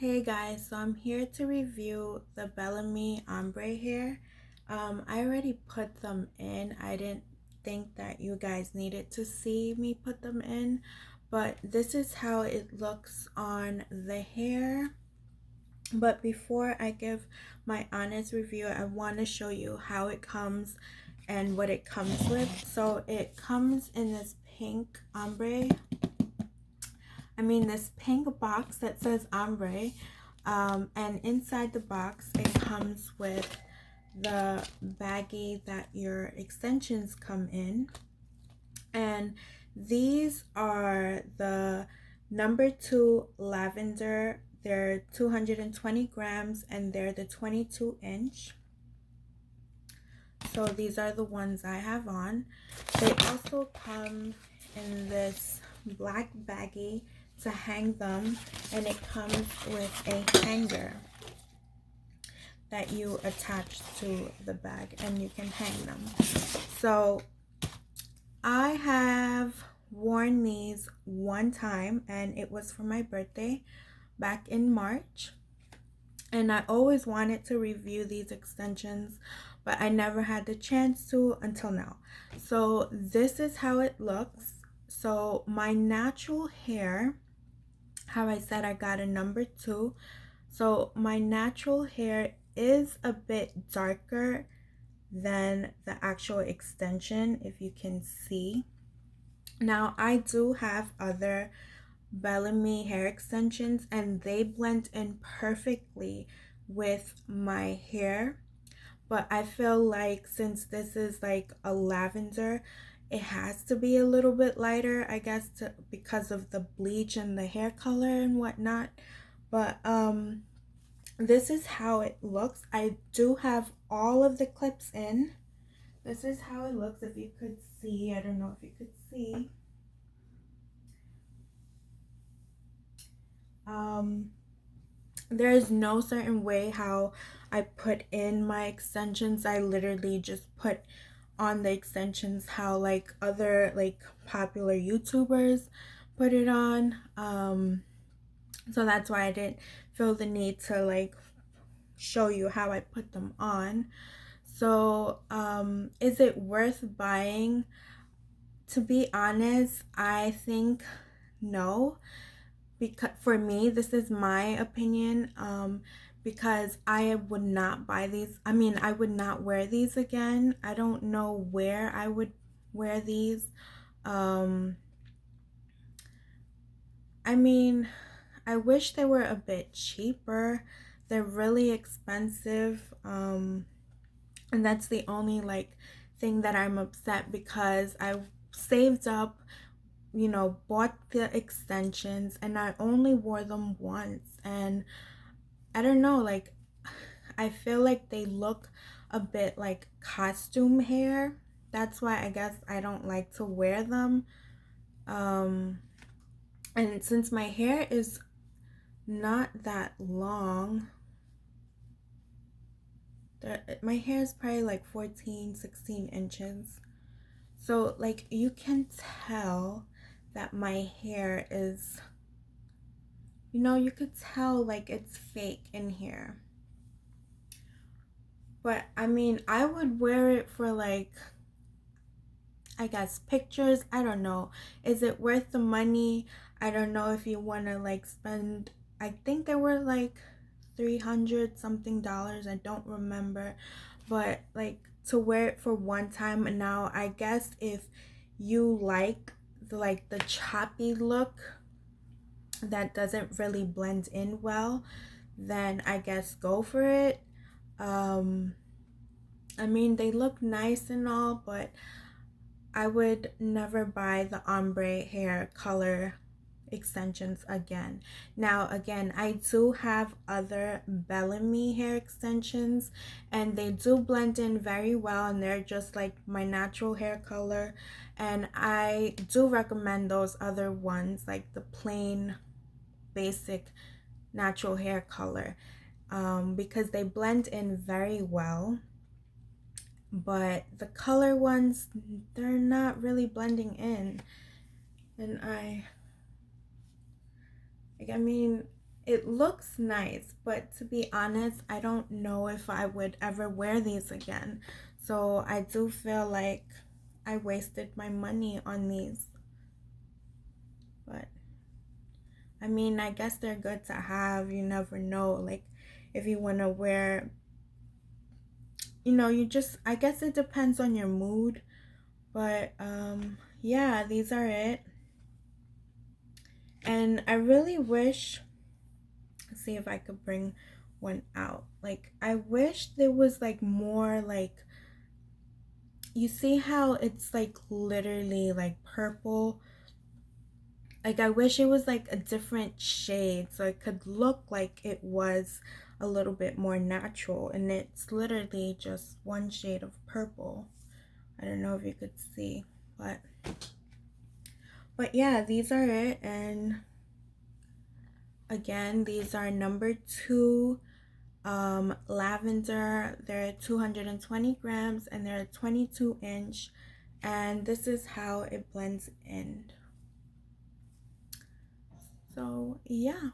Hey guys, so I'm here to review the Bellami Ombre hair. I already put them in. I didn't think that you guys needed to see me put them in, but this is how it looks on the hair. But before I give my honest review, I want to show you how it comes and what it comes with. So it comes in this pink ombre. This pink box that says ombre. And inside the box it comes with the baggie that your extensions come in, and these are the number 2 lavender. They're 220 grams and they're the 22-inch. So these are the ones I have on. They also come in this black baggie to hang them, and it comes with a hanger that you attach to the bag and you can hang them. So I have worn these one time and it was for my birthday back in March, and I always wanted to review these extensions, but I never had the chance to until now. So this is how it looks. So my natural hair, how I said I got a number 2, so my natural hair is a bit darker than the actual extension, if you can see. Now I do have other Bellamy hair extensions and they blend in perfectly with my hair, but I feel like since this is like a lavender, it has to be a little bit lighter, I guess, because of the bleach and the hair color and whatnot. But this is how it looks. I do have all of the clips in. This is how it looks, if you could see. I don't know if you could see. There is no certain way how I put in my extensions. I literally just put on the extensions how like other like popular YouTubers put it on. So that's why I didn't feel the need to like show you how I put them on. So is it worth buying? To be honest, I think no, because for me, this is my opinion, because I would not buy these. I would not wear these again. I don't know where I would wear these. um I mean, I wish they were a bit cheaper. They're really expensive, and that's the only like thing that I'm upset, because I saved up, bought the extensions, and I only wore them once. And I don't know, like, I feel like they look a bit like costume hair. That's why I guess I don't like to wear them. Um, and since my hair is not that long, my hair is probably like 14, 16 inches. So, like, you can tell that my hair is, you could tell like it's fake in here. But I would wear it for like, I guess, pictures. I don't know. Is it worth the money? I don't know if you want to like spend, I think there were like 300 something dollars. I don't remember. But like to wear it for one time. And now I guess if you like the choppy look that doesn't really blend in well, then I guess go for it. They look nice and all, but I would never buy the ombre hair color extensions again. Now, again, I do have other Bellamy hair extensions, and they do blend in very well, and they're just like my natural hair color. And I do recommend those other ones, like the plain, basic, natural hair color, because they blend in very well. But the color ones, they're not really blending in. And I mean, it looks nice, but to be honest, I don't know if I would ever wear these again. So I do feel like I wasted my money on these. But I mean, I guess they're good to have. You never know. Like, if you want to wear, you just, I guess it depends on your mood. But yeah, these are it. And I really wish, let's see if I could bring one out. Like, I wish there was like more like, you see how it's like literally like purple. Like, I wish it was like a different shade so it could look like it was a little bit more natural, and it's literally just one shade of purple. I don't know if you could see, but yeah, these are it. And again, these are number 2 lavender. They're 220 grams and they're 22-inch, and this is how it blends in. So yeah.